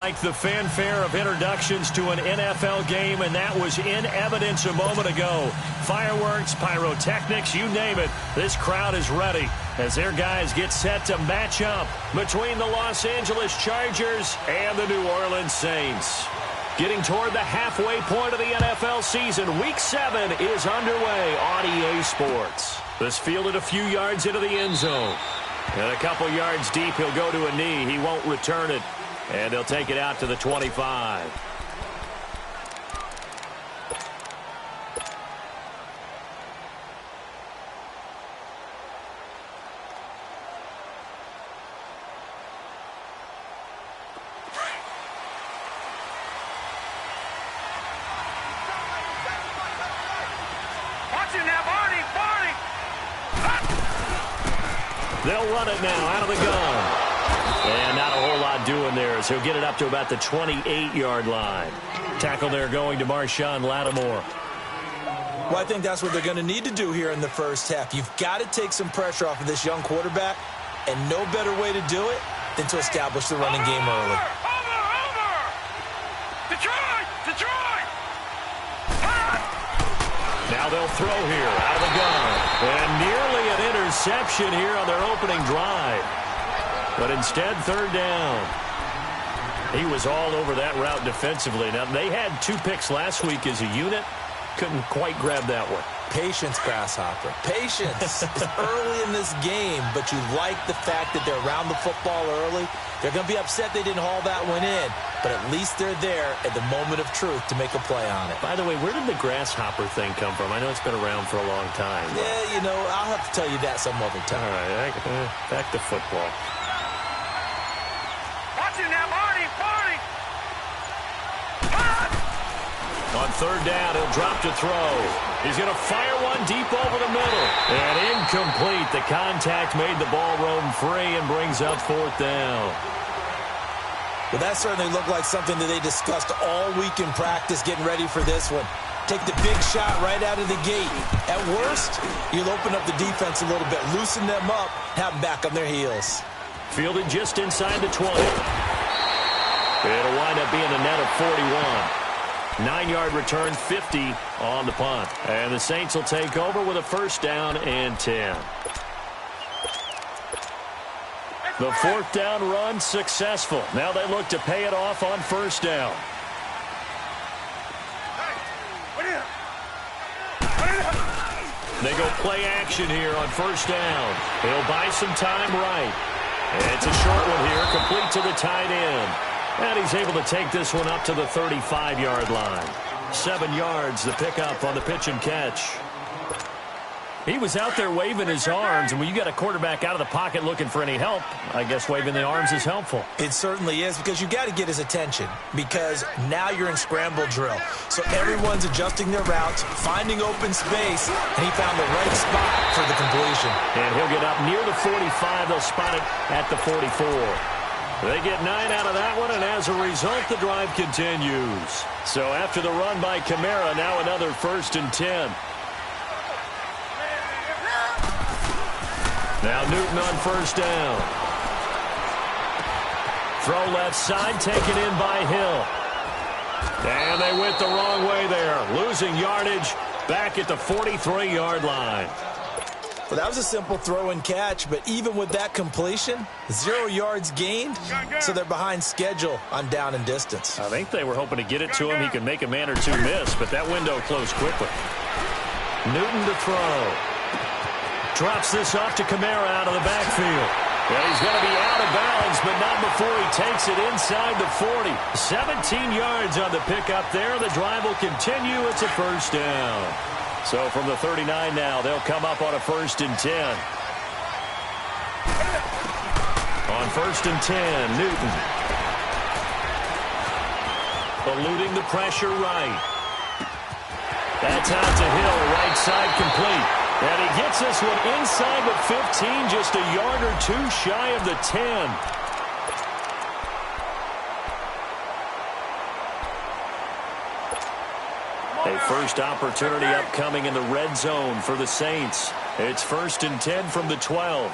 Like the fanfare of introductions to an NFL game, and that was in evidence a moment ago. Fireworks, pyrotechnics, you name it. This crowd is ready as their guys get set to match up between the Los Angeles Chargers and the New Orleans Saints. Getting toward the halfway point of the NFL season, Week 7 is underway on EA Sports. This fielded a few yards into the end zone. And a couple yards deep, he'll go to a knee. He won't return it. And they'll take it out to the 25. They'll run it now out of the gun. And not a whole lot doing there as he'll get it up to about the 28-yard line. Tackle there going to Marshawn Lattimore. Well, I think that's what they're going to need to do here in the first half. You've got to take some pressure off of this young quarterback, and no better way to do it than to establish the running game early. Over! Detroit! Now they'll throw here out of the gun. And nearly an interception here on their opening drive. But instead, third down. He was all over that route defensively. Now, they had 2 picks last week as a unit. Couldn't quite grab that one. Patience, Grasshopper. Patience. It's early in this game, but you like the fact that they're around the football early. They're going to be upset they didn't haul that one in, but at least they're there at the moment of truth to make a play on it. By the way, where did the Grasshopper thing come from? I know it's been around for a long time. Yeah, you know, I'll have to tell you that some other time. All right, back to football. On third down, he'll drop to throw. He's going to fire one deep over the middle. And incomplete. The contact made the ball roam free and brings up fourth down. Well, that certainly looked like something that they discussed all week in practice getting ready for this one. Take the big shot right out of the gate. At worst, you'll open up the defense a little bit, loosen them up, have them back on their heels. Fielded just inside the 20. It'll wind up being a net of 41. 9-yard return, 50 on the punt. And the Saints will take over with a first down and 10. The fourth down run successful. Now they look to pay it off on first down. They go play action here on first down. He'll buy some time right. And it's a short one here, complete to the tight end. And he's able to take this one up to the 35-yard line. 7 yards, the pickup on the pitch and catch. He was out there waving his arms, and when you got a quarterback out of the pocket looking for any help, I guess waving the arms is helpful. It certainly is, because you got to get his attention, because now you're in scramble drill. So everyone's adjusting their routes, finding open space, and he found the right spot for the completion. And he'll get up near the 45. They'll spot it at the 44. They get 9 out of that one, and as a result, the drive continues. So after the run by Kamara, now another first and 10. Now Newton on first down. Throw left side, taken in by Hill. And they went the wrong way there. Losing yardage back at the 43-yard line. Well, that was a simple throw and catch, but even with that completion, 0 yards gained, so they're behind schedule on down and distance. I think they were hoping to get it to him. He could make a man or two miss, but that window closed quickly. Newton to throw. Drops this off to Kamara out of the backfield. Yeah, he's going to be out of bounds, but not before he takes it inside the 40. 17 yards on the pickup there. The drive will continue. It's a first down. So from the 39 now, they'll come up on a first and 10. On first and 10, Newton. Eluding the pressure right. That's out to Hill, right side complete. And he gets this one inside the 15, just a yard or two shy of the 10. A first opportunity upcoming in the red zone for the Saints. It's first and 10 from the 12.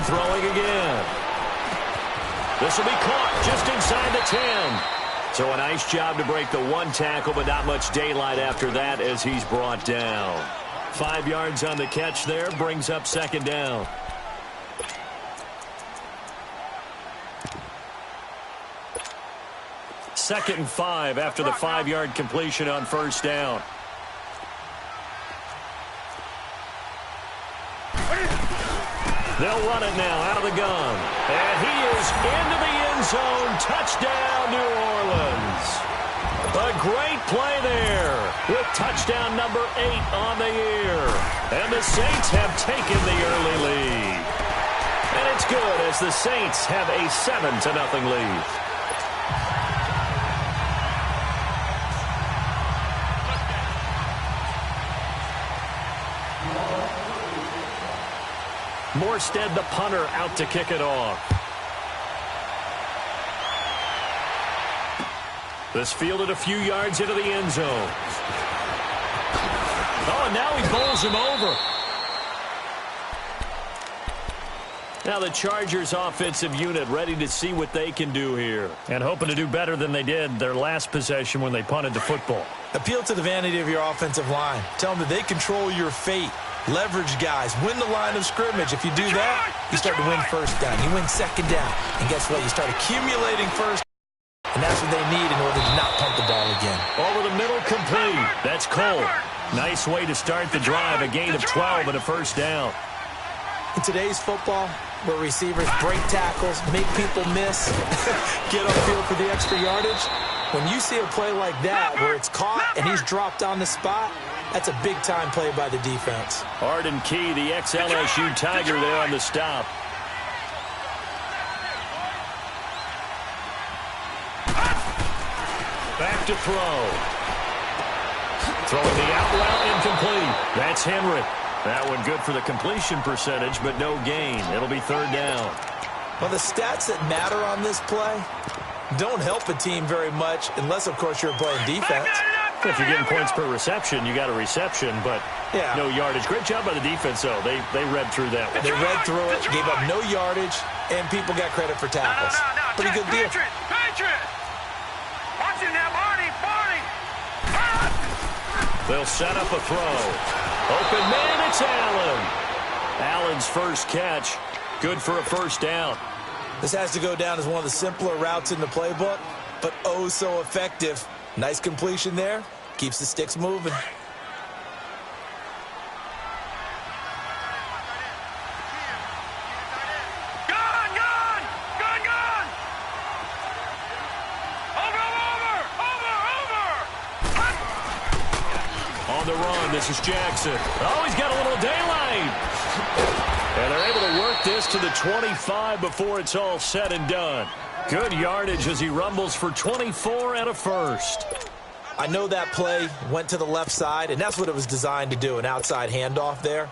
throwing again. This will be caught just inside the 10. So a nice job to break the one tackle, but not much daylight after that as he's brought down. 5 yards on the catch there, brings up second down. Second and 5 after the 5-yard completion on first down. They'll run it now out of the gun. And he is into the end zone. Touchdown, New Orleans. A great play there with touchdown number 8 on the year. And the Saints have taken the early lead. And it's good as the Saints have a 7-0 lead. Morstead, the punter, out to kick it off. This fielded a few yards into the end zone. Oh, and now he bowls him over. Now the Chargers offensive unit ready to see what they can do here. And hoping to do better than they did their last possession when they punted the football. Appeal to the vanity of your offensive line. Tell them that they control your fate. Leverage guys. Win the line of scrimmage. If you do that, you start to win first down. You win second down. And guess what? You start accumulating first. And that's what they need in order to not punt the ball again. Over the middle, complete. That's Cole. Nice way to start the drive. A gain of 12 and a first down. In today's football, where receivers break tackles, make people miss, get upfield for the extra yardage, when you see a play like that where it's caught and he's dropped on the spot, that's a big-time play by the defense. Arden Key, the ex-LSU Tiger, there on the stop. Back to throw. Throwing the out route, incomplete. That's Henry. That one good for the completion percentage, but no gain. It'll be third down. Well, the stats that matter on this play don't help a team very much unless, of course, you're playing defense. If you're getting points per reception, you got a reception, but no yardage. Great job by the defense, though. They read through that one. They read through it, gave up no yardage, and people got credit for tackles. Pretty good deal. Watching that, Marty. They'll set up a throw. Open man, it's Allen. Allen's first catch. Good for a first down. This has to go down as one of the simpler routes in the playbook, but oh so effective. Nice completion there. Keeps the sticks moving. Gone! Over! On the run, this is Jackson. Oh, he's got a little daylight. And they're able to work this to the 25 before it's all said and done. Good yardage as he rumbles for 24 and a first. I know that play went to the left side, and that's what it was designed to do, an outside handoff there.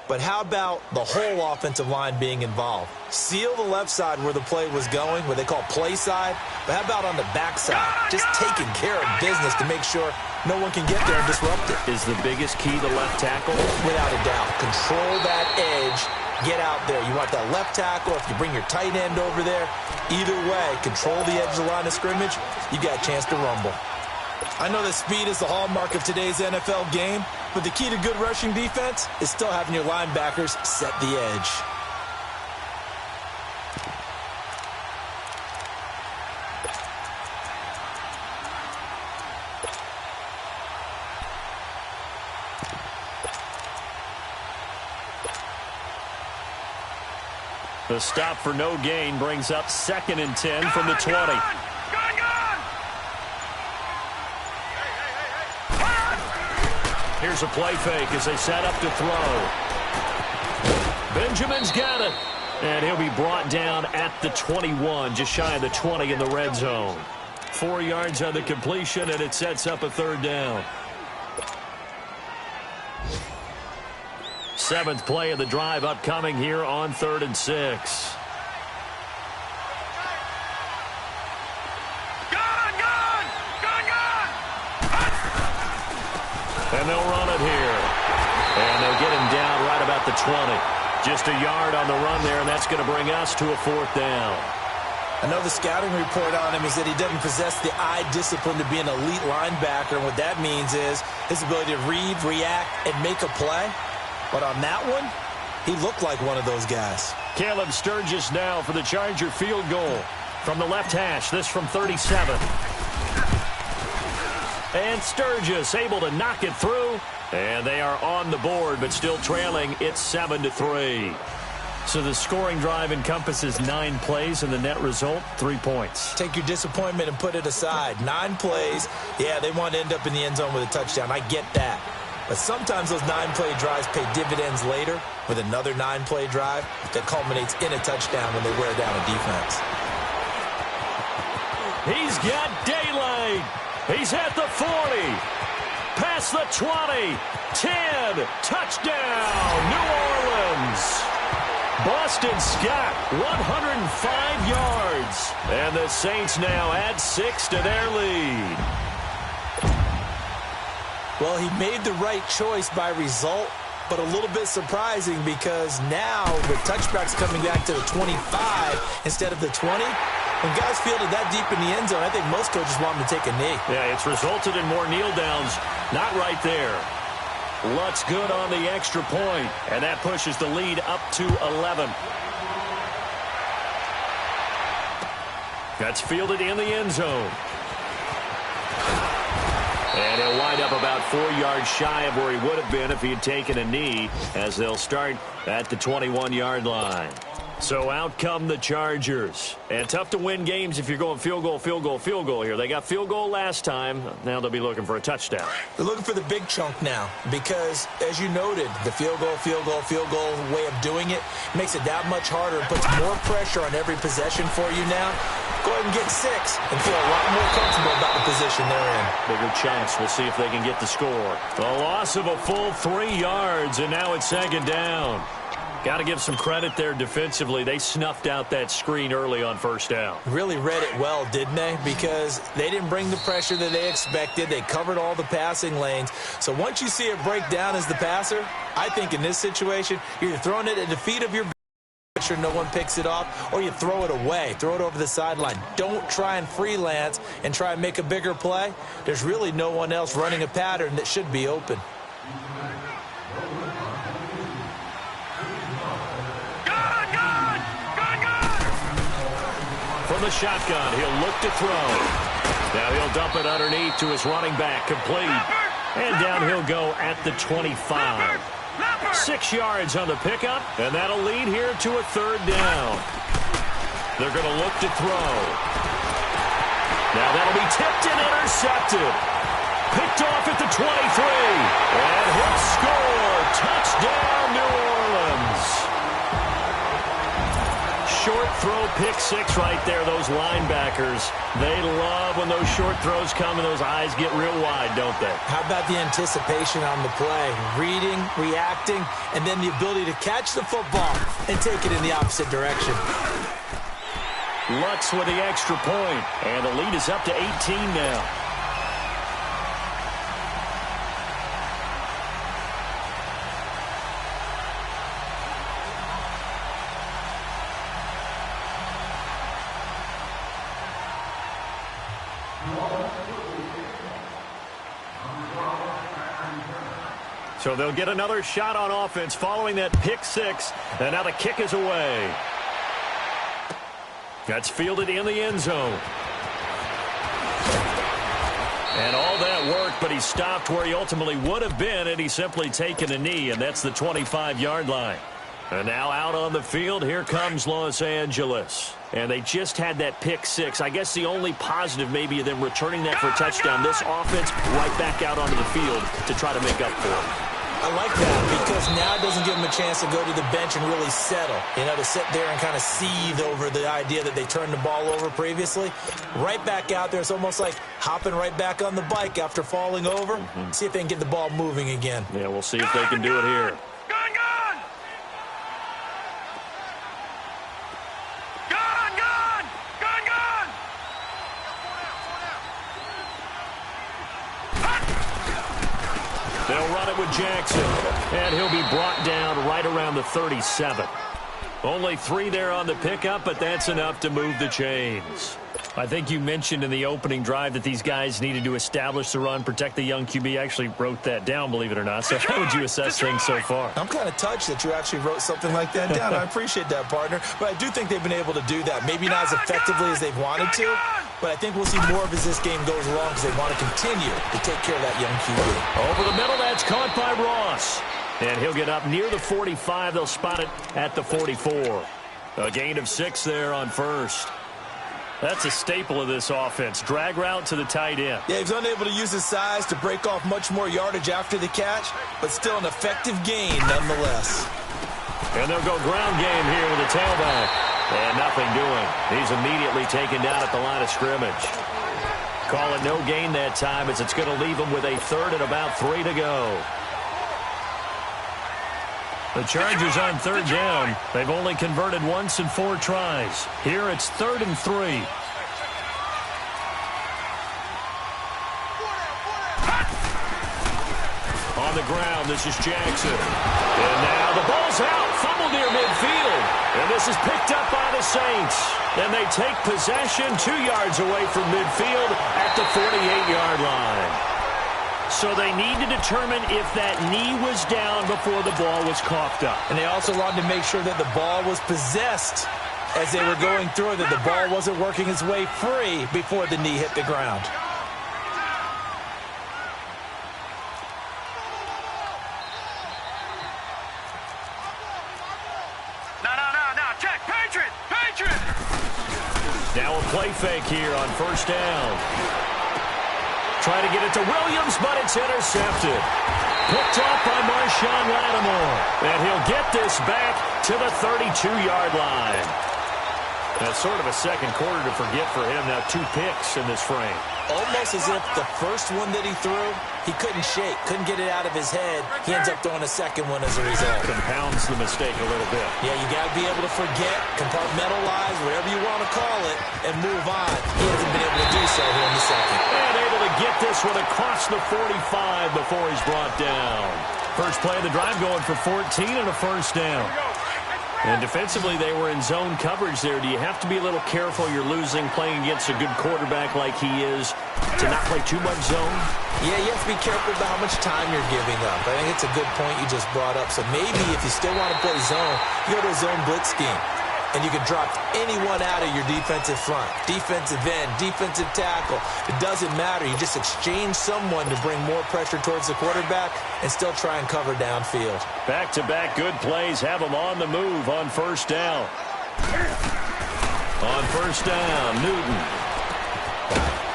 But how about the whole offensive line being involved? Seal the left side where the play was going, where they call play side. But how about on the back side? Just taking care of business to make sure no one can get there and disrupt it. Is the biggest key the left tackle? Without a doubt. Control that edge. Get out there. You want that left tackle. If you bring your tight end over there, either way, control the edge of the line of scrimmage, you got a chance to rumble. I know that speed is the hallmark of today's NFL game, but the key to good rushing defense is still having your linebackers set the edge. The stop for no gain brings up 2nd and 10 from the 20. Here's a play fake as they set up to throw. Benjamin's got it. And he'll be brought down at the 21, just shy of the 20 in the red zone. 4 yards on the completion, and it sets up a third down. 7th play of the drive upcoming here on 3rd and 6. And they'll run it here. And they'll get him down right about the 20. Just a yard on the run there, and that's going to bring us to a 4th down. I know the scouting report on him is that he doesn't possess the eye discipline to be an elite linebacker. And what that means is his ability to read, react, and make a play. But on that one, he looked like one of those guys. Caleb Sturgis now for the Charger field goal from the left hash. This from 37. And Sturgis able to knock it through. And they are on the board, but still trailing. It's 7-3. So the scoring drive encompasses 9 plays, and the net result, 3 points. Take your disappointment and put it aside. 9 plays, yeah, they want to end up in the end zone with a touchdown. I get that. But sometimes those 9-play drives pay dividends later with another 9-play drive that culminates in a touchdown when they wear down a defense. He's got daylight. He's at the 40. Past the 20, 10, touchdown, New Orleans. Boston Scott, 105 yards. And the Saints now add 6 to their lead. Well, he made the right choice by result, but a little bit surprising because now with touchbacks coming back to the 25 instead of the 20, when guys fielded that deep in the end zone, I think most coaches want them to take a knee. Yeah, it's resulted in more kneel downs. Not right there. Luck's good on the extra point, and that pushes the lead up to 11. That's fielded in the end zone. And he'll wind up about 4 yards shy of where he would have been if he had taken a knee, as they'll start at the 21-yard line. So out come the Chargers. And tough to win games if you're going field goal, field goal, field goal here. They got field goal last time. Now they'll be looking for a touchdown. They're looking for the big chunk now because, as you noted, the field goal way of doing it makes it that much harder and puts more pressure on every possession for you now. Go ahead and get 6 and feel a lot more comfortable about the position they're in. Bigger chance. We'll see if they can get the score. The loss of a full 3 yards, and now it's 2nd down. Got to give some credit there defensively. They snuffed out that screen early on 1st down. Really read it well, didn't they? Because they didn't bring the pressure that they expected. They covered all the passing lanes. So once you see it break down as the passer, I think in this situation, you're throwing it at the feet of your sure no one picks it off, or you throw it away. Throw it over the sideline. Don't try and freelance and try and make a bigger play. There's really no one else running a pattern that should be open. From the shotgun, he'll look to throw. Now he'll dump it underneath to his running back, complete. And down he'll go at the 25. 6 yards on the pickup, and that'll lead here to a 3rd down. They're going to look to throw. Now that'll be tipped and intercepted. Picked off at the 23. And he'll score. Touchdown, New Orleans. Short throw, pick 6 right there. Those linebackers, they love when those short throws come and those eyes get real wide, don't they? How about the anticipation on the play? Reading, reacting, and then the ability to catch the football and take it in the opposite direction. Lutz with the extra point, and the lead is up to 18 now. So they'll get another shot on offense following that pick 6. And now the kick is away. That's fielded in the end zone. And all that work, but he stopped where he ultimately would have been had he simply taken a knee, and that's the 25-yard line. And now out on the field, here comes Los Angeles. And they just had that pick 6. I guess the only positive maybe of them returning that for a touchdown. This offense right back out onto the field to try to make up for it. I like that because now it doesn't give them a chance to go to the bench and really settle. You know, to sit there and kind of seethe over the idea that they turned the ball over previously. Right back out there. It's almost like hopping right back on the bike after falling over. See if they can get the ball moving again. Yeah, we'll see if they can do it here. They'll They'll run it with Jackson. And he'll be brought down right around the 37. Only 3 there on the pickup, but that's enough to move the chains. I think you mentioned in the opening drive that these guys needed to establish the run, protect the young QB. Actually wrote that down, believe it or not. So how would you assess things so far? I'm kind of touched that you actually wrote something like that down. I appreciate that, partner. But I do think they've been able to do that. Maybe not as effectively as they've wanted to, but I think we'll see more of as this game goes along because they want to continue to take care of that young QB. Over the middle, that's caught by Ross. And he'll get up near the 45. They'll spot it at the 44. A gain of 6 there on first. That's a staple of this offense. Drag route to the tight end. Yeah, he's unable to use his size to break off much more yardage after the catch, but still an effective gain nonetheless. And they'll go ground game here with the tailback. And nothing doing. He's immediately taken down at the line of scrimmage. Call it no gain that time as it's going to leave him with a 3rd and about 3 to go. The Chargers on 3rd down. They've only converted once in 4 tries. Here it's 3rd and 3. On the ground, this is Jackson. And now the ball's out. Fumble near midfield. And this is picked up by the Saints. And they take possession 2 yards away from midfield at the 48-yard line. So they need to determine if that knee was down before the ball was coughed up. And they also wanted to make sure that the ball was possessed as they were going through, that the ball wasn't working its way free before the knee hit the ground. No. Check. Patriot. Now a play fake here on 1st down. Try to get it to Williams, but it's intercepted. Picked off by Marshawn Lattimore. And he'll get this back to the 32-yard line. That's sort of a second quarter to forget for him. Now 2 picks in this frame. Almost as if the first one that he threw, he couldn't shake, couldn't get it out of his head. He ends up throwing a second one as a result. Compounds the mistake a little bit. Yeah, you got to be able to forget, compartmentalize, whatever you want to call it, and move on. He hasn't been able to do so here in the second. And able to get this one across the 45 before he's brought down. First play of the drive going for 14 and a 1st down. And defensively, they were in zone coverage there. Do you have to be a little careful you're losing playing against a good quarterback like he is to not play too much zone? Yeah, you have to be careful about how much time you're giving up. I think it's a good point you just brought up. So maybe if you still want to play zone, you go to a zone blitz scheme. And you can drop anyone out of your defensive front. Defensive end, defensive tackle. It doesn't matter. You just exchange someone to bring more pressure towards the quarterback and still try and cover downfield. Back-to-back good plays have them on the move on 1st down. On 1st down, Newton.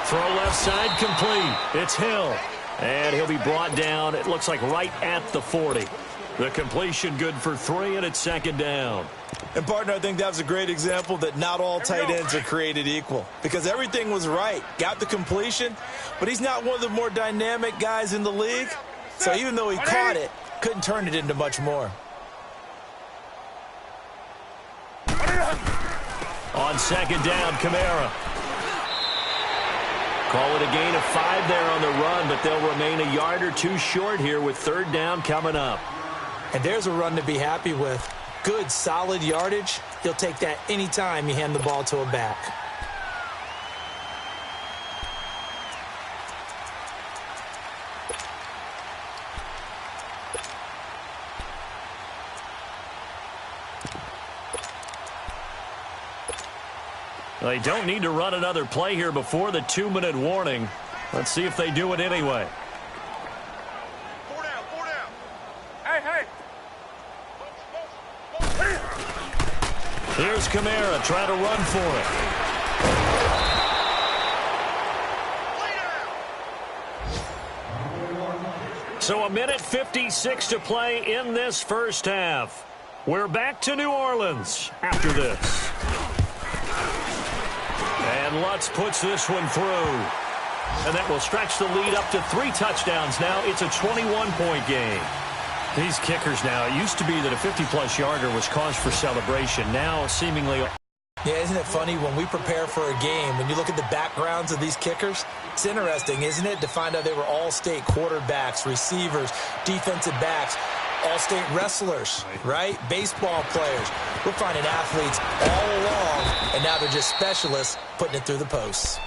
Throw left side complete. It's Hill. And he'll be brought down, it looks like right at the 40. The completion good for 3, and it's 2nd down. And, partner, I think that was a great example that not all tight ends are created equal. Because everything was right. Got the completion, but he's not one of the more dynamic guys in the league. So even though he caught it, couldn't turn it into much more. On 2nd down, Kamara. Call it a gain of 5 there on the run, but they'll remain a yard or 2 short here with 3rd down coming up. And there's a run to be happy with. Good, solid yardage. He'll take that anytime you hand the ball to a back. They don't need to run another play here before the 2-minute warning. Let's see if they do it anyway. 4 down. Hey. Here's Kamara trying to run for it. So 1:56 to play in this first half. We're back to New Orleans after this. And Lutz puts this one through. And that will stretch the lead up to 3 touchdowns now. It's a 21-point game. These kickers now, it used to be that a 50-plus yarder was cause for celebration. Now, seemingly Yeah, isn't it funny when we prepare for a game, when you look at the backgrounds of these kickers, it's interesting, isn't it, to find out they were all-state quarterbacks, receivers, defensive backs, all-state wrestlers, right? Baseball players. We're finding athletes all along, and now they're just specialists putting it through the posts.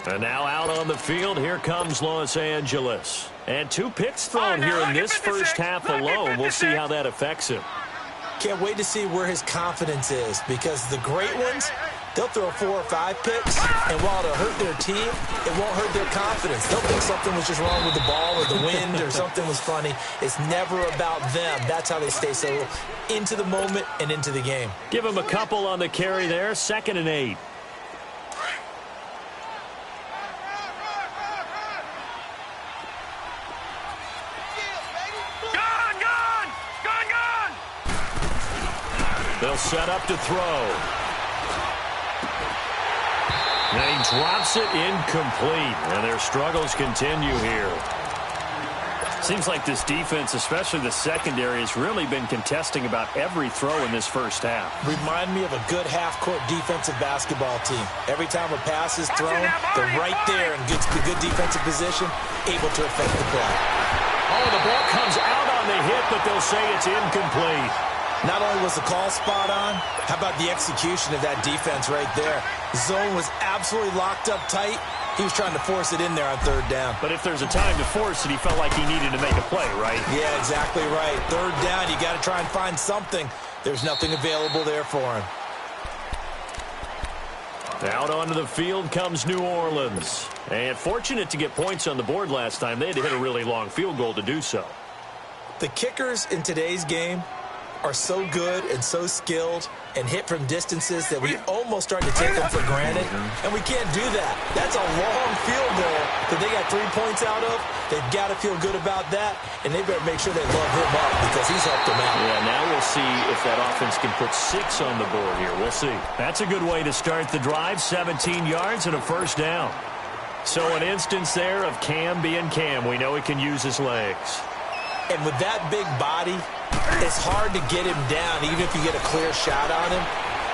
And now out on the field, here comes Los Angeles. And 2 picks thrown here in this first half alone. We'll see how that affects him. Can't wait to see where his confidence is, because the great ones, they'll throw 4 or 5 picks, and while it'll hurt their team, it won't hurt their confidence. They'll think something was just wrong with the ball or the wind or something was funny. It's never about them. That's how they stay so into the moment and into the game. Give him a couple on the carry there, 2nd and 8. They'll set up to throw. And he drops it incomplete. And their struggles continue here. Seems like this defense, especially the secondary, has really been contesting about every throw in this first half. Remind me of a good half-court defensive basketball team. Every time a pass is thrown, they're right there in good defensive position, able to affect the play. Oh, the ball comes out on the hit, but they'll say it's incomplete. Not only was the call spot on, how about the execution of that defense right there? Zone was absolutely locked up tight. He was trying to force it in there on 3rd down. But if there's a time to force it, he felt like he needed to make a play, right? Yeah, exactly right. 3rd down, you got to try and find something. There's nothing available there for him. Out onto the field comes New Orleans. And fortunate to get points on the board last time. They had to hit a really long field goal to do so. The kickers in today's game are so good and so skilled and hit from distances that we almost start to take them for granted, and we can't do that. That's a long field goal that they got 3 points out of. They've got to feel good about that, and they better make sure they love him up because he's helped them out. Yeah, now we'll see if that offense can put 6 on the board here. We'll see. That's a good way to start the drive, 17 yards and a 1st down. So an instance there of Cam being Cam. We know he can use his legs. And with that big body, it's hard to get him down, even if you get a clear shot on him.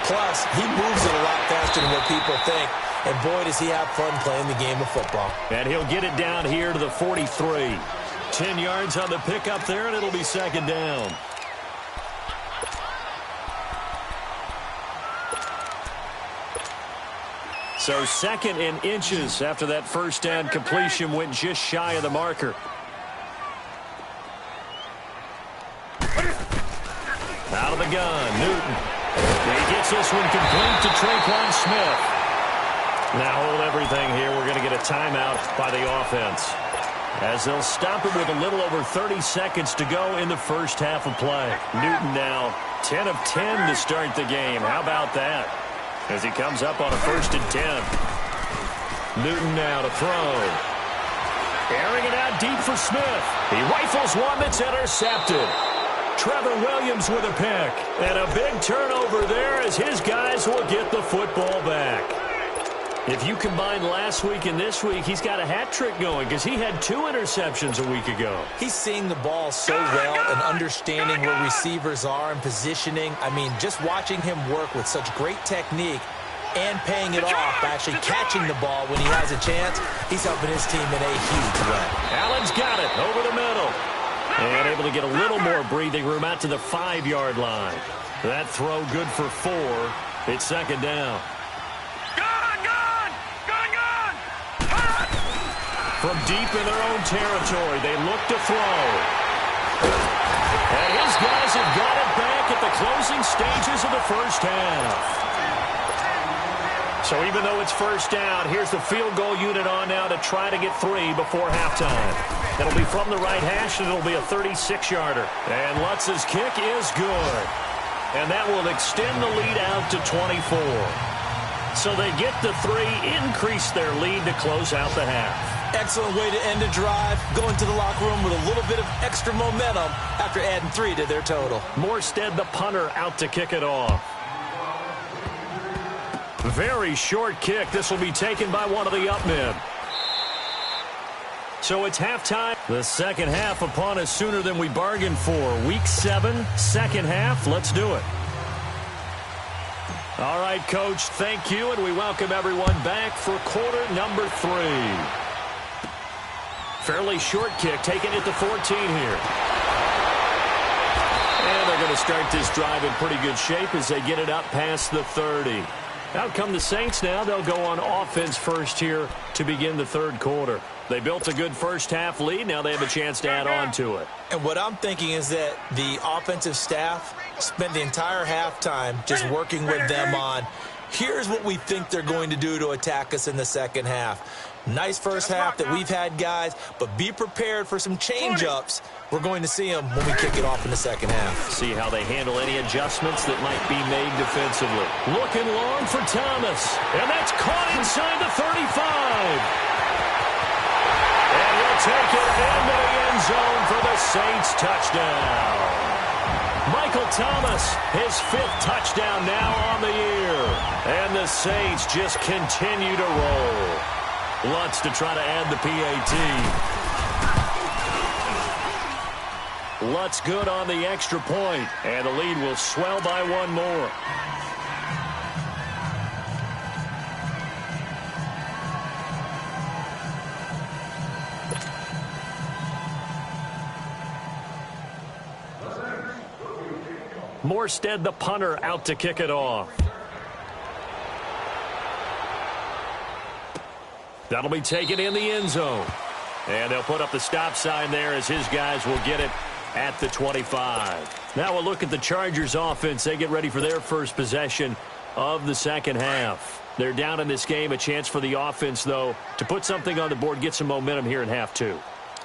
Plus, he moves it a lot faster than what people think. And boy, does he have fun playing the game of football. And he'll get it down here to the 43. 10 yards on the pickup there, and it'll be 2nd down. So 2nd and inches after that 1st down completion went just shy of the marker. Out of the gun, Newton. He gets this one complete to Traquan Smith. Now hold everything here. We're going to get a timeout by the offense, as they'll stop it with a little over 30 seconds to go in the first half of play. Newton now 10 of 10 to start the game. How about that? As he comes up on a 1st and 10. Newton now to throw. Airing it out deep for Smith. He rifles one that's intercepted. Trevor Williams with a pick. And a big turnover there as his guys will get the football back. If you combine last week and this week, he's got a hat trick going because he had 2 interceptions a week ago. He's seeing the ball so well and understanding where receivers are and positioning. I mean, just watching him work with such great technique and paying it off by actually catching the ball when he has a chance, he's helping his team in a huge way. Allen's got it over the middle. And able to get a little more breathing room out to the 5-yard line. That throw good for 4. It's 2nd down. From deep in their own territory, they look to throw. And his guys have got it back at the closing stages of the first half. So even though it's 1st down, here's the field goal unit on now to try to get 3 before halftime. It'll be from the right hash, and it'll be a 36-yarder. And Lutz's kick is good. And that will extend the lead out to 24. So they get the 3, increase their lead to close out the half. Excellent way to end a drive, going to the locker room with a little bit of extra momentum after adding 3 to their total. Morstead, the punter, out to kick it off. Very short kick. This will be taken by one of the up men. So it's halftime. The second half upon us sooner than we bargained for. Week 7, second half. Let's do it. All right, Coach, thank you, and we welcome everyone back for quarter number 3. Fairly short kick, taking it to 14 here. And they're going to start this drive in pretty good shape as they get it up past the 30. Out come the Saints now. They'll go on offense first here to begin the third quarter. They built a good first-half lead. Now they have a chance to add on to it. And what I'm thinking is that the offensive staff spent the entire halftime just working with them on, here's what we think they're going to do to attack us in the second half. Nice first half that we've had, guys, but be prepared for some change-ups. We're going to see them when we kick it off in the second half. See how they handle any adjustments that might be made defensively. Looking long for Thomas, and that's caught inside the 35. And he'll take it into the end zone for the Saints touchdown. Michael Thomas, his 5th touchdown now on the year. And the Saints just continue to roll. Lutz to try to add the PAT. Lutz good on the extra point, and the lead will swell by 1 more. Morstead, the punter, out to kick it off. That'll be taken in the end zone. And they'll put up the stop sign there as his guys will get it at the 25. Now we'll look at the Chargers offense. They get ready for their first possession of the second half. They're down in this game. A chance for the offense, though, to put something on the board, get some momentum here in half 2.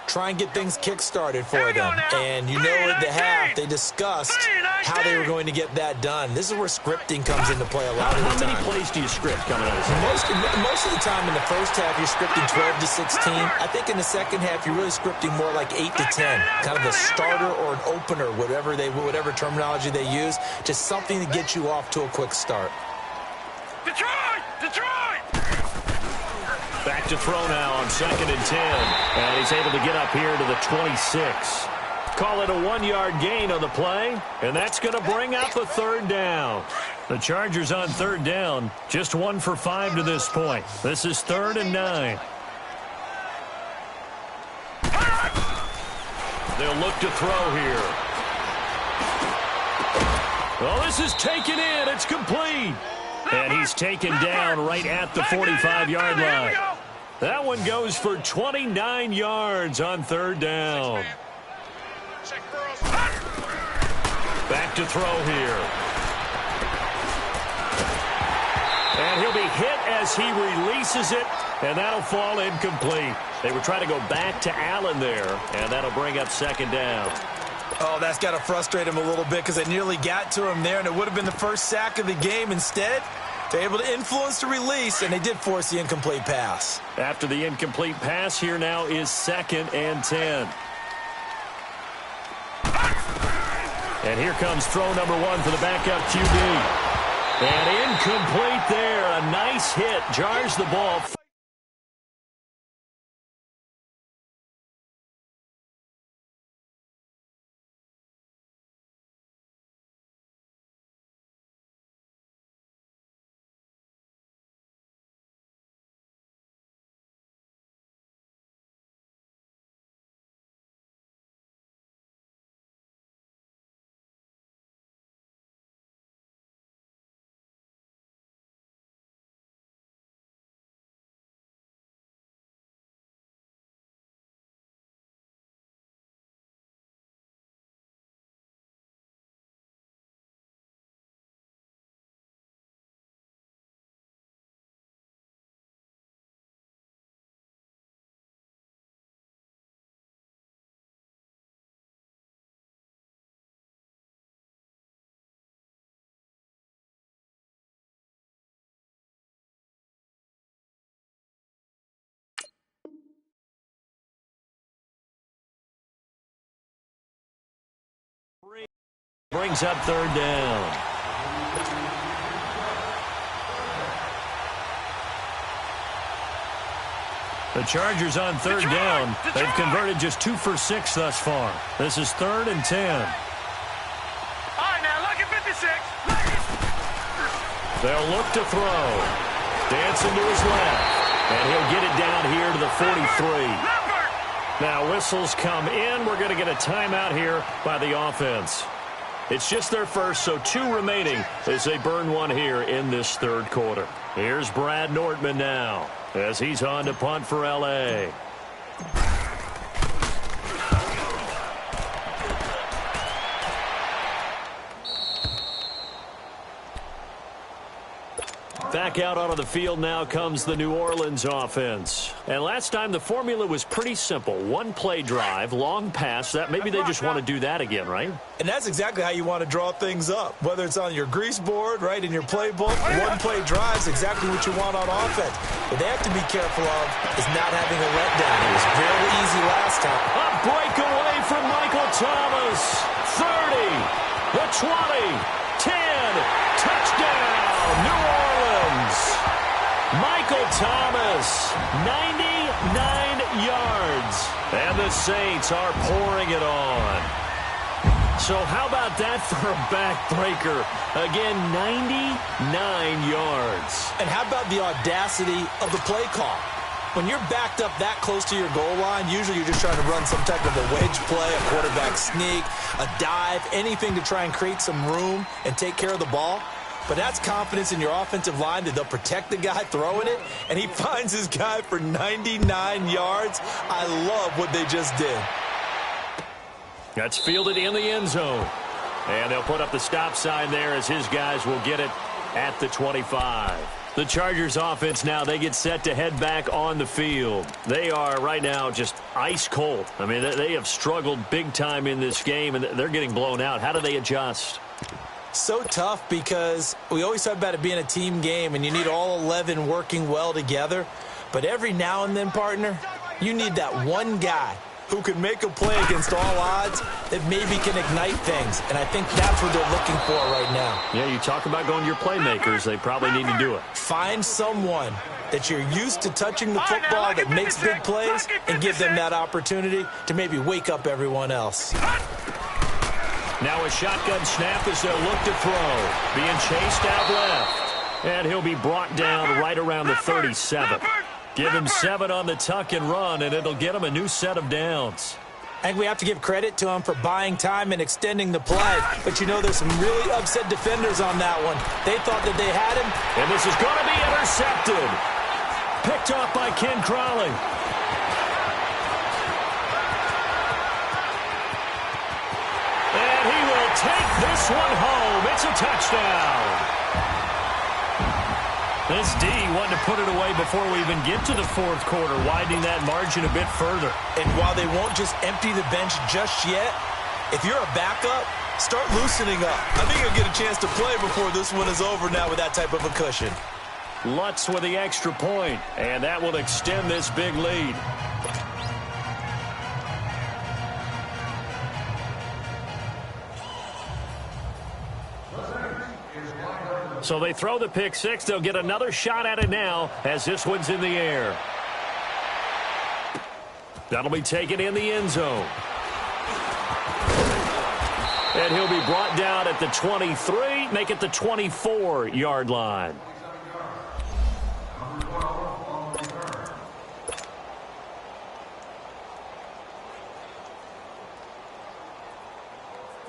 Try and get things kick-started for them. And you know at the half, they discussed how they were going to get that done. This is where scripting comes into play a lot of the time. How many plays do you script coming out of this? Most of the time in the first half, you're scripting 12 to 16. I think in the second half, you're really scripting more like 8 to 10. Kind of a starter or an opener, whatever terminology they use. Just something to get you off to a quick start. Detroit! Detroit! Back to throw now on 2nd and 10. And he's able to get up here to the 26. Call it a 1-yard gain on the play. And that's going to bring up a 3rd down. The Chargers on 3rd down. Just 1 for 5 to this point. This is 3rd and 9. They'll look to throw here. Well, this is taken in. It's complete. And he's taken down right at the 45-yard line. That one goes for 29 yards on 3rd down. Back to throw here. And he'll be hit as he releases it, and that'll fall incomplete. They were trying to go back to Allen there, and that'll bring up 2nd down. Oh, that's got to frustrate him a little bit because they nearly got to him there, and it would have been the first sack of the game. Instead, they're able to influence the release, and they did force the incomplete pass. After the incomplete pass, here now is 2nd and 10. And here comes throw number 1 for the backup QB. And incomplete there. A nice hit. Jars the ball. Brings up 3rd down. The Chargers on 3rd down. They've converted just 2 for 6 thus far. This is 3rd and 10. All right, now, look at 56. They'll look to throw. Dancing to his left. And he'll get it down here to the 43. Now whistles come in. We're going to get a timeout here by the offense. It's just their first, so 2 remaining as they burn one here in this third quarter. Here's Brad Nordman now as he's on to punt for L.A. Back out onto the field now comes the New Orleans offense. And last time the formula was pretty simple. 1-play drive, long pass. That maybe they just want to do that again, right? And that's exactly how you want to draw things up. Whether it's on your grease board, right, in your playbook, 1-play drive is exactly what you want on offense. What they have to be careful of is not having a letdown. It was fairly easy last time. A breakaway from Michael Thomas. 30, the 20, 10, touchdown, New Orleans. Michael Thomas, 99 yards. And the Saints are pouring it on. So how about that for a backbreaker? Again, 99 yards. And how about the audacity of the play call? When you're backed up that close to your goal line, usually you're just trying to run some type of a wedge play, a quarterback sneak, a dive, anything to try and create some room and take care of the ball. But that's confidence in your offensive line that they'll protect the guy throwing it, and he finds his guy for 99 yards. I love what they just did. That's fielded in the end zone. And they'll put up the stop sign there as his guys will get it at the 25. The Chargers offense now, they get set to head back on the field. They are right now just ice cold. I mean, they have struggled big time in this game, and they're getting blown out. How do they adjust? So tough because we always talk about it being a team game and you need all 11 working well together. But every now and then, partner, you need that one guy who can make a play against all odds that maybe can ignite things. And I think that's what they're looking for right now. Yeah, you talk about going to your playmakers. They probably need to do it. Find someone that you're used to touching the football that makes big plays and give them that opportunity to maybe wake up everyone else. Now a shotgun snap as they'll look to throw. Being chased out left. And he'll be brought down right around the 37. Give him 7 on the tuck and run, and it'll get him a new set of downs. I think we have to give credit to him for buying time and extending the play. But, you know, there's some really upset defenders on that one. They thought that they had him. And this is going to be intercepted. Picked off by Ken Crawley. And he will take this one home. It's a touchdown. This D wanting to put it away before we even get to the fourth quarter, widening that margin a bit further. And while they won't just empty the bench just yet, if you're a backup, start loosening up. I think you'll get a chance to play before this one is over now with that type of a cushion. Lutz with the extra point, and that will extend this big lead. So they throw the pick six. They'll get another shot at it now as this one's in the air. That'll be taken in the end zone. And he'll be brought down at the 23, make it the 24-yard line.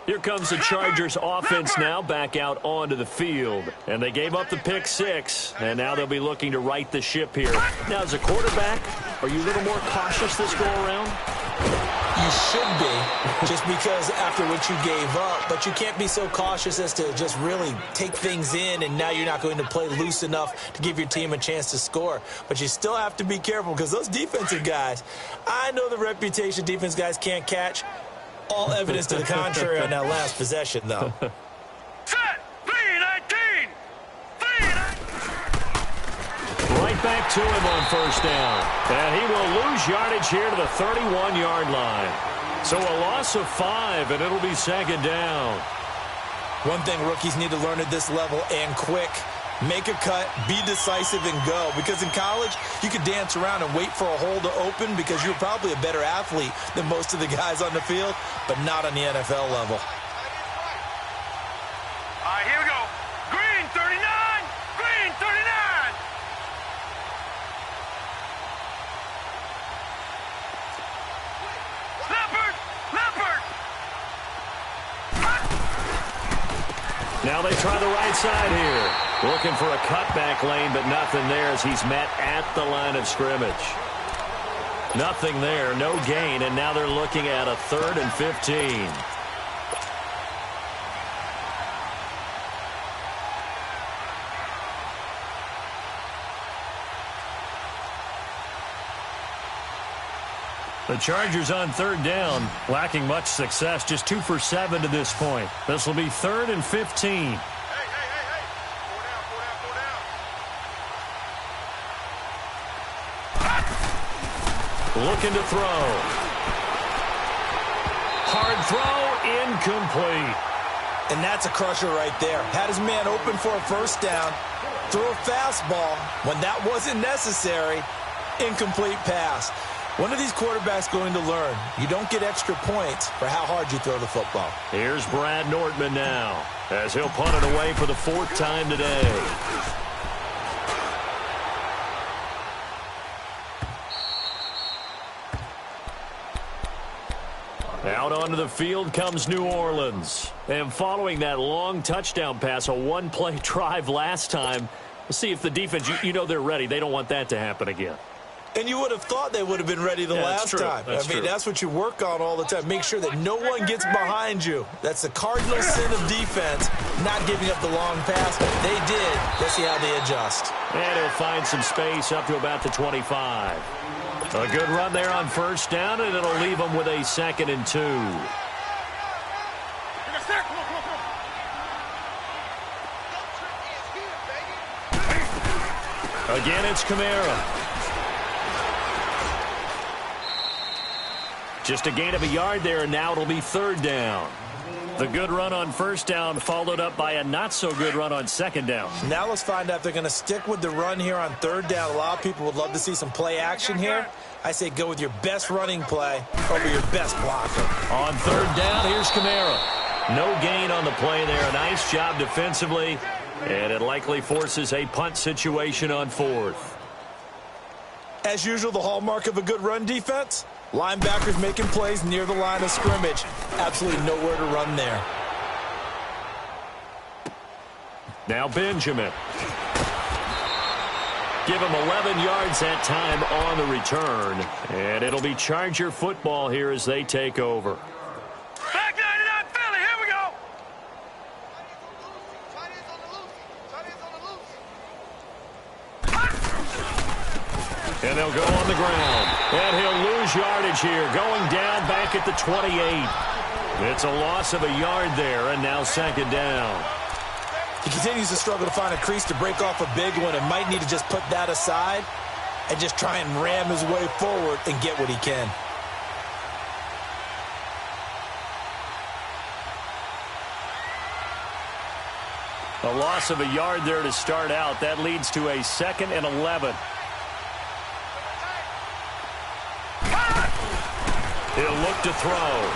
Here comes the Chargers offense now back out onto the field. And they gave up the pick six, and now they'll be looking to right the ship here. Now, as a quarterback, are you a little more cautious this go-around? You should be, just because after what you gave up. But you can't be so cautious as to just really take things in, and now you're not going to play loose enough to give your team a chance to score. But you still have to be careful because those defensive guys, I know the reputation defense guys can't catch. All evidence to the contrary on that last possession, though. Set! 3-19! 3-19! Right back to him on first down. And he will lose yardage here to the 31-yard line. So a loss of 5, and it'll be second down. One thing rookies need to learn at this level, and quick, make a cut, be decisive, and go. Because in college, you could dance around and wait for a hole to open because you're probably a better athlete than most of the guys on the field, but not on the NFL level. All right, here we go. Green, 39. Now they try the right side here. Looking for a cutback lane, but nothing there as he's met at the line of scrimmage. Nothing there, no gain, and now they're looking at a 3rd and 15. The Chargers on 3rd down, lacking much success, just 2 for 7 to this point. This will be 3rd and 15. Looking to throw. Hard throw, incomplete. And that's a crusher right there. Had his man open for a first down, threw a fastball. When that wasn't necessary, incomplete pass. One of these quarterbacks going to learn, you don't get extra points for how hard you throw the football. Here's Brad Nortman now, as he'll punt it away for the 4th time today. Out onto the field comes New Orleans. And following that long touchdown pass, a one-play drive last time, we'll see if the defense, you know they're ready. They don't want that to happen again. And you would have thought they would have been ready the last time. That's what you work on all the time. Make sure that no one gets behind you. That's the cardinal sin of defense, not giving up the long pass. They did. Let's see how they adjust. And he'll find some space up to about the 25. A good run there on first down, and it'll leave them with a 2nd and 2. Again, it's Kamara. Just a gain of a yard there, and now it'll be 3rd down. The good run on first down followed up by a not-so-good run on 2nd down. Now let's find out if they're going to stick with the run here on 3rd down. A lot of people would love to see some play action here. I say go with your best running play over your best blocker. On 3rd down, here's Kamara. No gain on the play there. A nice job defensively, and it likely forces a punt situation on 4th. As usual, the hallmark of a good run defense, linebackers making plays near the line of scrimmage. Absolutely nowhere to run there. Now Benjamin. Give him 11 yards that time on the return. And it'll be Charger football here as they take over. Back 99 Philly, here we go. And they'll go on the ground. And he'll lose yardage here, going down back at the 28. It's a loss of a yard there, and now 2nd down. He continues to struggle to find a crease to break off a big one and might need to just put that aside and just try and ram his way forward and get what he can. A loss of a yard there to start out. That leads to a 2nd and 11. He'll look to throw.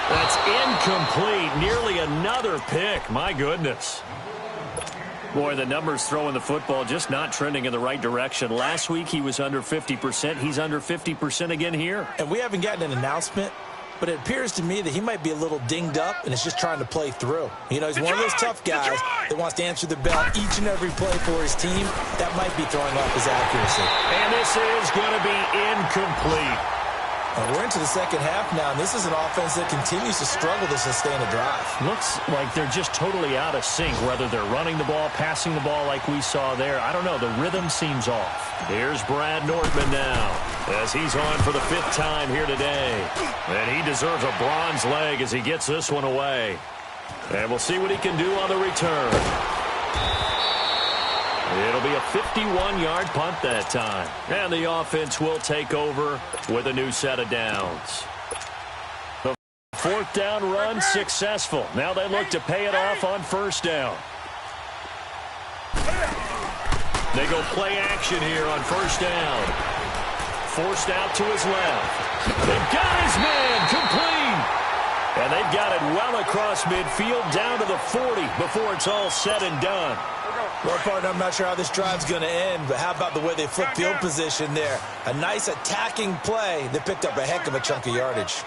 That's incomplete. Nearly another pick. My goodness. Boy, the numbers throwing the football just not trending in the right direction. Last week he was under 50%. He's under 50% again here. And we haven't gotten an announcement, but it appears to me that he might be a little dinged up and is just trying to play through. You know, he's one of those tough guys that wants to answer the bell each and every play for his team. That might be throwing off his accuracy. And this is going to be incomplete. We're into the second half now, and this is an offense that continues to struggle to sustain a drive. Looks like they're just totally out of sync, whether they're running the ball, passing the ball like we saw there. I don't know. The rhythm seems off. Here's Brad Nortman now, as he's on for the 5th time here today. And he deserves a bronze leg as he gets this one away. And we'll see what he can do on the return. It'll be a 51-yard punt that time. And the offense will take over with a new set of downs. The 4th down run successful. Now they look to pay it off on first down. They go play action here on first down. Forced out to his left. They've got his man complete. And they've got it well across midfield down to the 40 before it's all said and done. Well, partner, I'm not sure how this drive's going to end, but how about the way they flip field position there? A nice attacking play that picked up a heck of a chunk of yardage.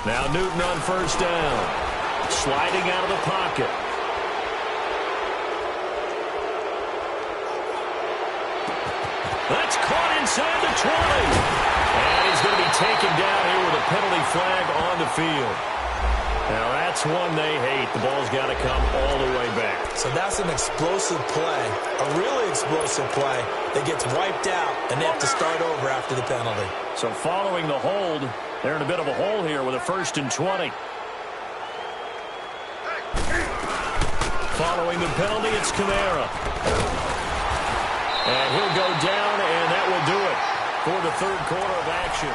Now Newton on first down. Sliding out of the pocket. That's caught inside the 20. And he's going to be taken down here with a penalty flag on the field. Now that's one they hate. The ball's got to come all the way back. So that's an explosive play, a really explosive play that gets wiped out, and they have to start over after the penalty. So following the hold, they're in a bit of a hole here with a 1st and 20. Following the penalty, it's Kamara. And he'll go down, and that will do it for the third quarter of action.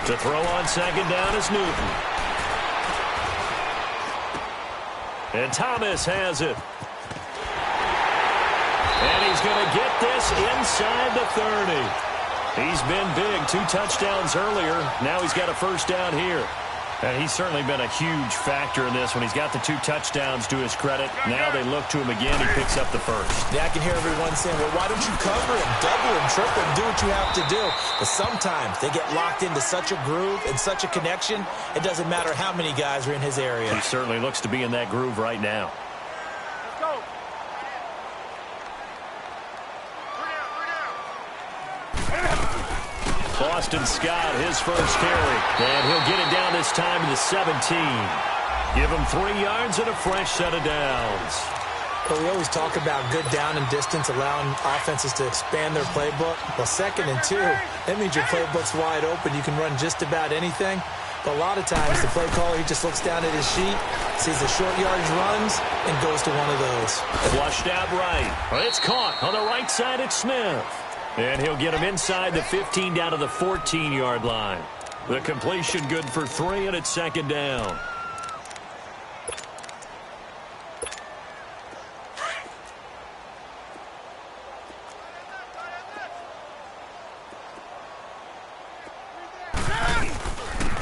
To throw on second down is Newton. And Thomas has it. And he's going to get this inside the 30. He's been big. 2 touchdowns earlier. Now he's got a first down here. And he's certainly been a huge factor in this when he's got the 2 touchdowns to his credit. Now they look to him again. He picks up the first. Yeah, I can hear everyone saying, well, why don't you cover him, double him, triple him, do what you have to do. But sometimes they get locked into such a groove and such a connection, it doesn't matter how many guys are in his area. He certainly looks to be in that groove right now. Let's go. Boston Scott, his first carry. And he'll get it down this time to the 17. Give him 3 yards and a fresh set of downs. Well, we always talk about good down and distance, allowing offenses to expand their playbook. Well, 2nd and 2, that means your playbook's wide open. You can run just about anything. But a lot of times, the play caller, he just looks down at his sheet, sees the short yardage runs, and goes to one of those. Flushed out right. It's caught on the right side. It's Smith. And he'll get him inside the 15 down to the 14-yard line. The completion good for 3, and it's second down.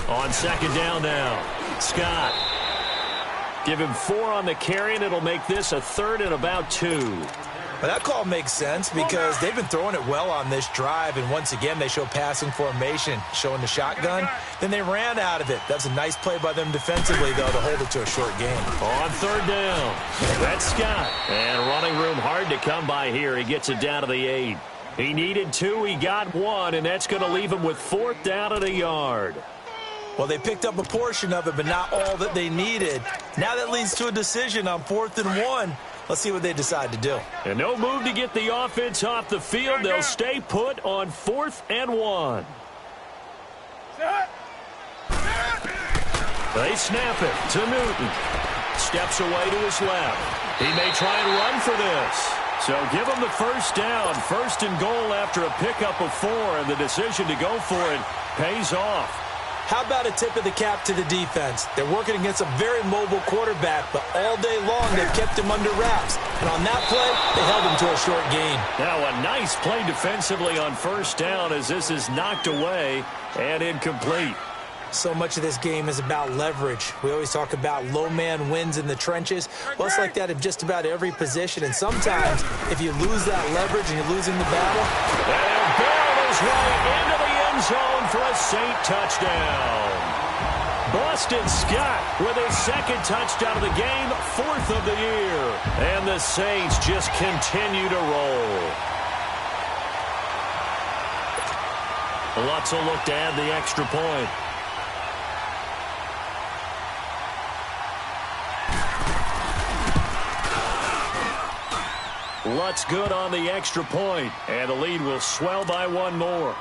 On second down now, Scott. Give him 4 on the carry, and it'll make this a 3rd and about 2. Well, that call makes sense because they've been throwing it well on this drive, and once again they show passing formation, showing the shotgun. Then they ran out of it. That's a nice play by them defensively, though, to hold it to a short gain. On 3rd down, that's Scott. And running room hard to come by here. He gets it down to the 8. He needed 2, he got 1, and that's going to leave him with 4th down at a yard. Well, they picked up a portion of it, but not all that they needed. Now that leads to a decision on 4th and 1. Let's see what they decide to do. And no move to get the offense off the field. They'll stay put on 4th and 1. They snap it to Newton. Steps away to his left. He may try and run for this. So give him the first down. 1st and goal after a pickup of 4. And the decision to go for it pays off. How about a tip of the cap to the defense? They're working against a very mobile quarterback, but all day long they've kept him under wraps. And on that play, they held him to a short gain. Now a nice play defensively on 1st down as this is knocked away and incomplete. So much of this game is about leverage. We always talk about low man wins in the trenches. Well, it's like that in just about every position. And sometimes, if you lose that leverage and you're losing the battle. And Bell is right into the end zone for a Saint touchdown. Boston Scott with his 2nd touchdown of the game, 4th of the year. And the Saints just continue to roll. Lutz will look to add the extra point. Lutz good on the extra point, and the lead will swell by 1 more.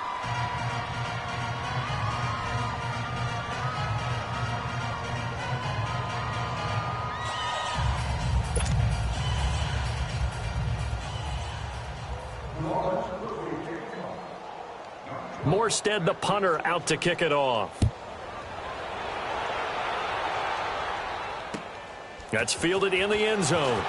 Morstead, the punter, out to kick it off. That's fielded in the end zone.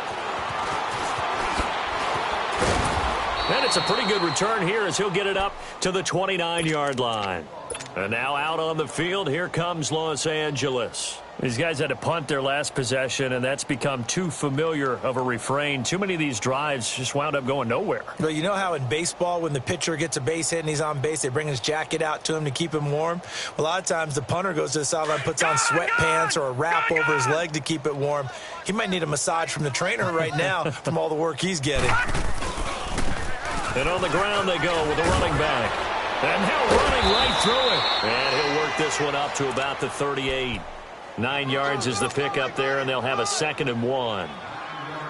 And it's a pretty good return here as he'll get it up to the 29-yard line. And now out on the field, here comes Los Angeles. These guys had to punt their last possession, and that's become too familiar of a refrain. Too many of these drives just wound up going nowhere. Well, you know how in baseball when the pitcher gets a base hit and he's on base, they bring his jacket out to him to keep him warm? A lot of times the punter goes to the sideline, puts on sweatpants or a wrap over his leg to keep it warm. He might need a massage from the trainer right now from all the work he's getting. And on the ground they go with the running back. And now running right through it. And he'll work this one up to about the 38. 9 yards is the pickup there, and they'll have a 2nd and 1.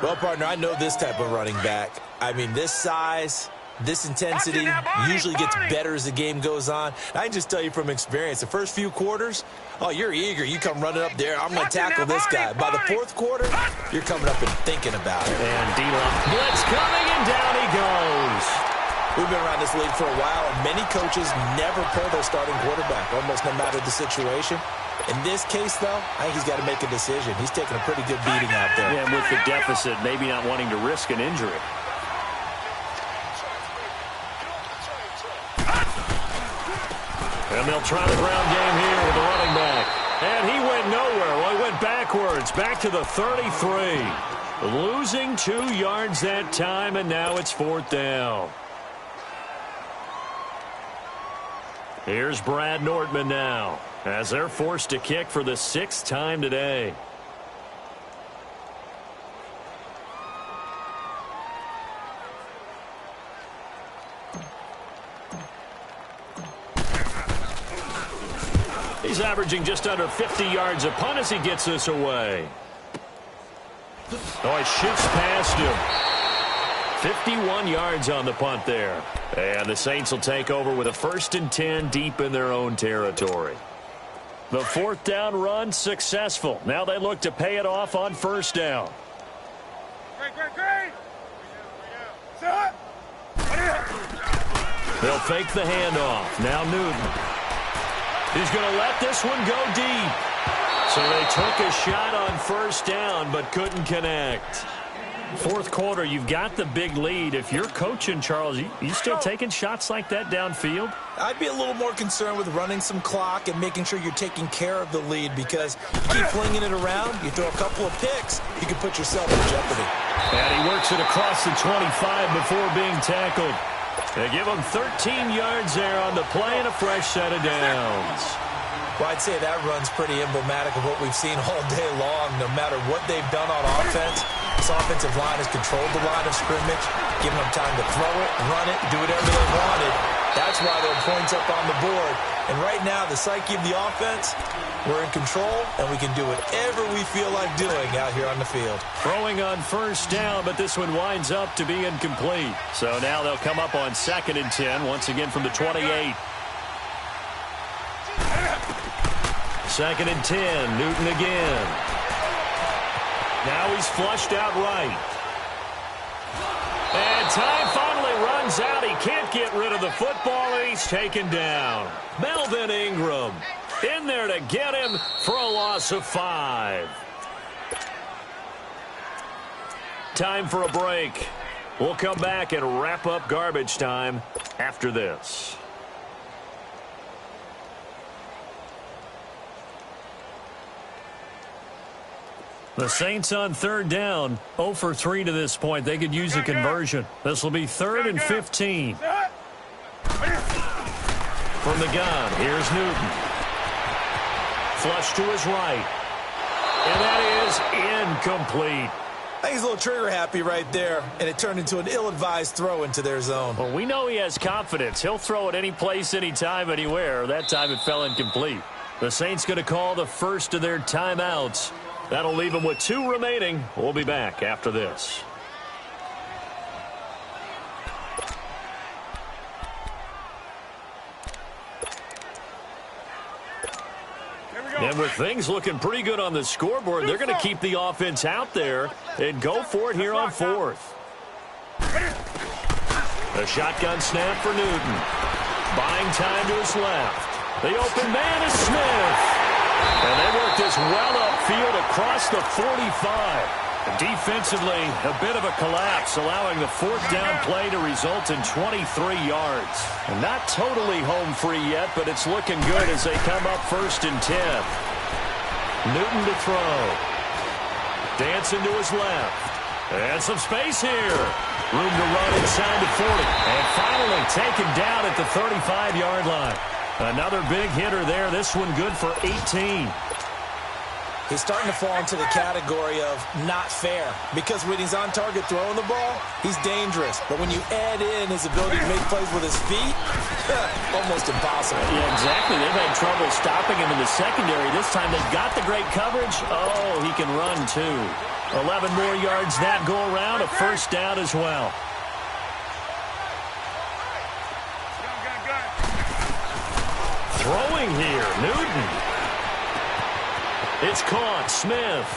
Well, partner, I know this type of running back. I mean, this size, this intensity usually gets better as the game goes on. I can just tell you from experience, the first few quarters, oh, you're eager. You come running up there. I'm going to tackle this guy. By the 4th quarter, you're coming up and thinking about it. And D-Line blitz coming, and down he goes. We've been around this league for a while, and many coaches never pull their starting quarterback, almost no matter the situation. In this case, though, I think he's got to make a decision. He's taking a pretty good beating out there. Yeah, and with the deficit, maybe not wanting to risk an injury. And they'll try the ground game here with the running back. And he went nowhere. Well, he went backwards, back to the 33. Losing 2 yards that time, and now it's 4th down. Here's Brad Nortman now, as they're forced to kick for the 6th time today. He's averaging just under 50 yards a punt as he gets this away. Oh, it shifts past him. 51 yards on the punt there. And the Saints will take over with a 1st and 10 deep in their own territory. The 4th down run successful. Now they look to pay it off on 1st down. Great. They'll fake the handoff. Now Newton. He's going to let this one go deep. So they took a shot on 1st down but couldn't connect. 4th quarter, you've got the big lead. If you're coaching, Charles, you still taking shots like that downfield? I'd be a little more concerned with running some clock and making sure you're taking care of the lead, because you keep flinging it around, you throw a couple of picks, you can put yourself in jeopardy. And he works it across the 25 before being tackled. They give him 13 yards there on the play and a fresh set of downs. Well, I'd say that run's pretty emblematic of what we've seen all day long. No matter what they've done on offense, this offensive line has controlled the line of scrimmage, given them time to throw it, run it, do whatever they wanted. That's why they're points up on the board. And right now, the psyche of the offense, we're in control, and we can do whatever we feel like doing out here on the field. Throwing on 1st down, but this one winds up to be incomplete. So now they'll come up on 2nd and 10, once again from the 28. 2nd and 10, Newton again. Now he's flushed out right. And time finally runs out. He can't get rid of the football, and he's taken down. Melvin Ingram in there to get him for a loss of 5. Time for a break. We'll come back and wrap up garbage time after this. The Saints on 3rd down, 0 for 3 to this point. They could use a conversion. This will be 3rd and 15. From the gun, here's Newton. Flush to his right. And that is incomplete. I think he's a little trigger happy right there, and it turned into an ill-advised throw into their zone. Well, we know he has confidence. He'll throw it any place, anytime, anywhere. That time it fell incomplete. The Saints going to call the first of their timeouts. That'll leave them with 2 remaining. We'll be back after this. And with things looking pretty good on the scoreboard, they're going to keep the offense out there and go for it here on 4th. A shotgun snap for Newton. Buying time to his left. The open man is Smith. And they work this well upfield across the 45. Defensively, a bit of a collapse, allowing the fourth down play to result in 23 yards. And not totally home free yet, but it's looking good as they come up 1st and 10. Newton to throw. Dancing to his left. And some space here. Room to run inside the 40. And finally taken down at the 35-yard line. Another big hitter there. This one good for 18. He's starting to fall into the category of not fair, because when he's on target throwing the ball, he's dangerous. But when you add in his ability to make plays with his feet, almost impossible. Yeah, exactly. They've had trouble stopping him in the secondary. This time they've got the great coverage. Oh, he can run too. 11 more yards that go around, a 1st down as well. Throwing here, Newton. It's caught. Smith.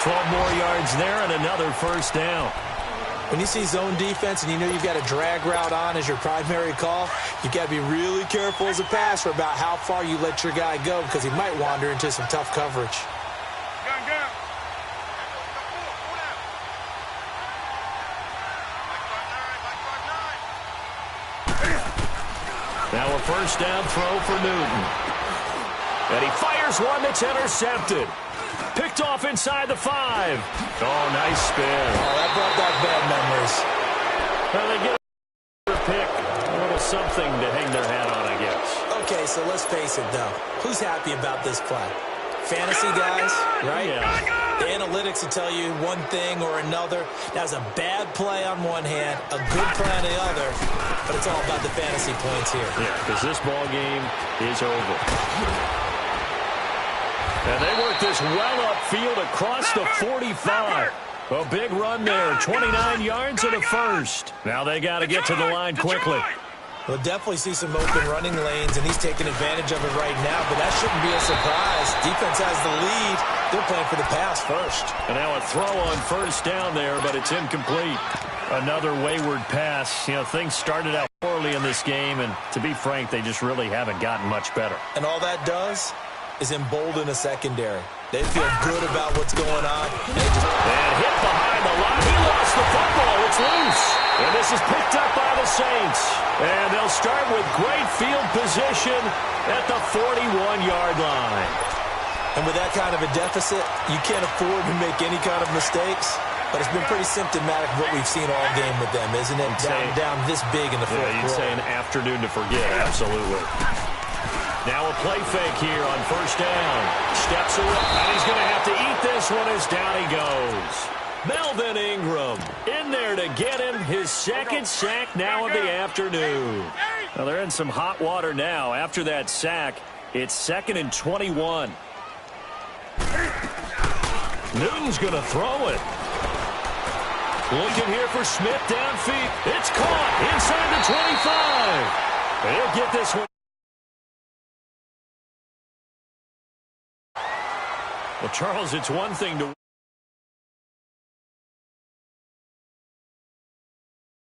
12 more yards there and another 1st down. When you see zone defense and you know you've got a drag route on as your primary call, you've got to be really careful as a passer about how far you let your guy go, because he might wander into some tough coverage. Now a 1st down throw for Newton. And he fires one that's intercepted. Picked off inside the 5. Oh, nice spin. Oh, that brought back bad memories. Well, they get a pick. A little something to hang their hat on, I guess. Okay, so let's face it, though. Who's happy about this play? Fantasy guys, right? Yeah. The analytics will tell you one thing or another. That was a bad play on one hand, a good play on the other, but it's all about the fantasy points here. Yeah, because this ball game is over. And they work this well upfield across the 45. A big run there, 29 yards and a 1st. Now they got to get to the line quickly. We'll definitely see some open running lanes, and he's taking advantage of it right now, but that shouldn't be a surprise. Defense has the lead. They're playing for the pass first. And now a throw on 1st down there, but it's incomplete. Another wayward pass. You know, things started out poorly in this game, and to be frank, they just really haven't gotten much better. And all that does is embolden a secondary. They feel good about what's going on. And hit behind the line. He lost the football. It's loose. And this is picked up by the Saints. And they'll start with great field position at the 41-yard line. And with that kind of a deficit, you can't afford to make any kind of mistakes. But it's been pretty symptomatic of what we've seen all game with them, isn't it? Down this big in the fourth quarter. You'd say an afternoon to forget. Absolutely. Now a play fake here on 1st down. Steps away, and he's going to have to eat this one as down he goes. Melvin Ingram in there to get him his 2nd sack now of the afternoon. Well, they're in some hot water now. After that sack, it's 2nd and 21. Newton's going to throw it. Looking here for Smith downfield. It's caught inside the 25. He'll get this one. Well, Charles, it's one thing to